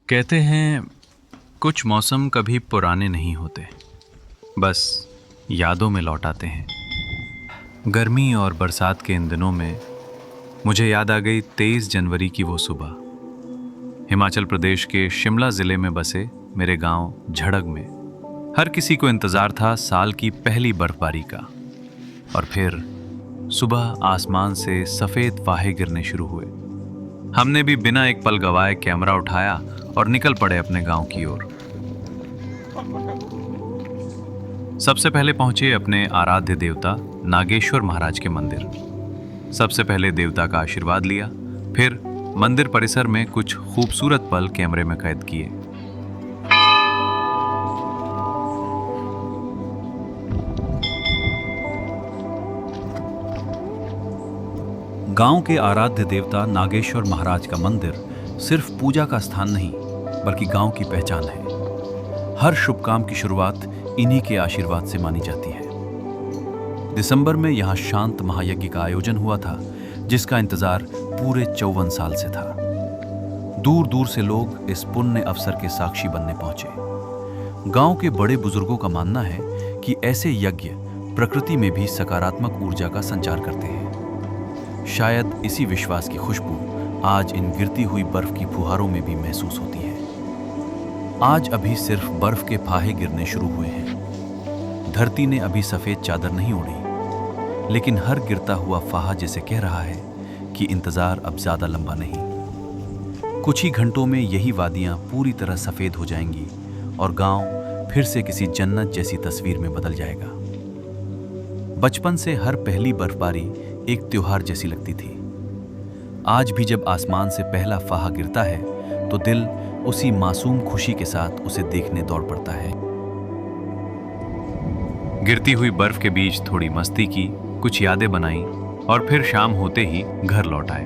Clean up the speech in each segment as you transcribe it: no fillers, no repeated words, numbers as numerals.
कहते हैं कुछ मौसम कभी पुराने नहीं होते, बस यादों में लौट आते हैं। गर्मी और बरसात के इन दिनों में मुझे याद आ गई 23 जनवरी की वो सुबह। हिमाचल प्रदेश के शिमला ज़िले में बसे मेरे गांव झड़ग में हर किसी को इंतज़ार था साल की पहली बर्फबारी का। और फिर सुबह आसमान से सफ़ेद फाहे गिरने शुरू हुए। हमने भी बिना एक पल गवाए कैमरा उठाया और निकल पड़े अपने गांव की ओर। सबसे पहले पहुंचे अपने आराध्य देवता नागेश्वर महाराज के मंदिर। सबसे पहले देवता का आशीर्वाद लिया, फिर मंदिर परिसर में कुछ खूबसूरत पल कैमरे में कैद किए। गांव के आराध्य देवता नागेश्वर महाराज का मंदिर सिर्फ पूजा का स्थान नहीं, बल्कि गांव की पहचान है। हर शुभ काम की शुरुआत इन्हीं के आशीर्वाद से मानी जाती है। दिसंबर में यहां शांत महायज्ञ का आयोजन हुआ था, जिसका इंतजार पूरे 54 साल से था। दूर दूर से लोग इस पुण्य अवसर के साक्षी बनने पहुंचे। गांव के बड़े बुजुर्गों का मानना है कि ऐसे यज्ञ प्रकृति में भी सकारात्मक ऊर्जा का संचार करते हैं। शायद इसी विश्वास की खुशबू आज इन गिरती हुई बर्फ की फुहारों में भी महसूस होती है। आज अभी सिर्फ बर्फ के फाहे गिरने शुरू हुए हैं। धरती ने अभी सफेद चादर नहीं ओढ़ी, लेकिन हर गिरता हुआ फाहा जैसे कह रहा है कि इंतजार अब ज्यादा लंबा नहीं। कुछ ही घंटों में यही वादियां पूरी तरह सफेद हो जाएंगी और गांव फिर से किसी जन्नत जैसी तस्वीर में बदल जाएगा। बचपन से हर पहली बर्फबारी एक त्योहार जैसी लगती थी। आज भी जब आसमान से पहला फाहा गिरता है तो दिल उसी मासूम खुशी के साथ उसे देखने दौड़ पड़ता है। गिरती हुई बर्फ के बीच थोड़ी मस्ती की, कुछ यादें बनाई और फिर शाम होते ही घर लौट आए।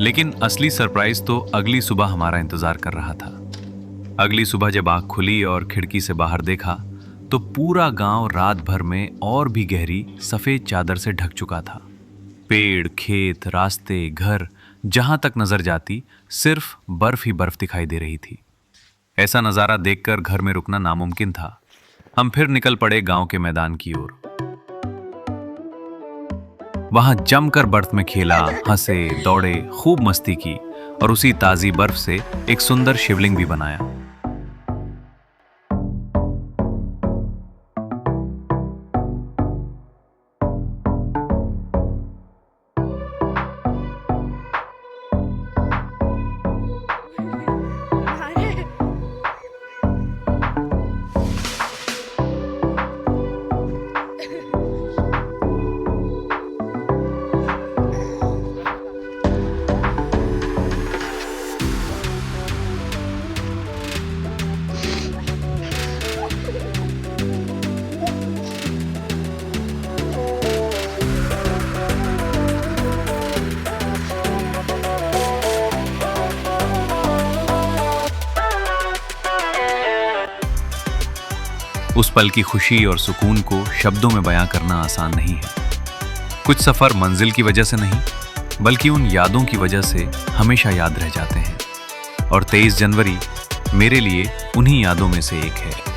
लेकिन असली सरप्राइज तो अगली सुबह हमारा इंतजार कर रहा था। अगली सुबह जब आंख खुली और खिड़की से बाहर देखा तो पूरा गांव रात भर में और भी गहरी सफेद चादर से ढक चुका था। पेड़, खेत, रास्ते, घर, जहां तक नजर जाती सिर्फ बर्फ ही बर्फ दिखाई दे रही थी। ऐसा नजारा देखकर घर में रुकना नामुमकिन था। हम फिर निकल पड़े गांव के मैदान की ओर। वहां जमकर बर्फ में खेला, हंसे, दौड़े, खूब मस्ती की और उसी ताजी बर्फ से एक सुंदर शिवलिंग भी बनाया। उस पल की खुशी और सुकून को शब्दों में बयां करना आसान नहीं है। कुछ सफर मंजिल की वजह से नहीं, बल्कि उन यादों की वजह से हमेशा याद रह जाते हैं। और 23 जनवरी मेरे लिए उन्हीं यादों में से एक है।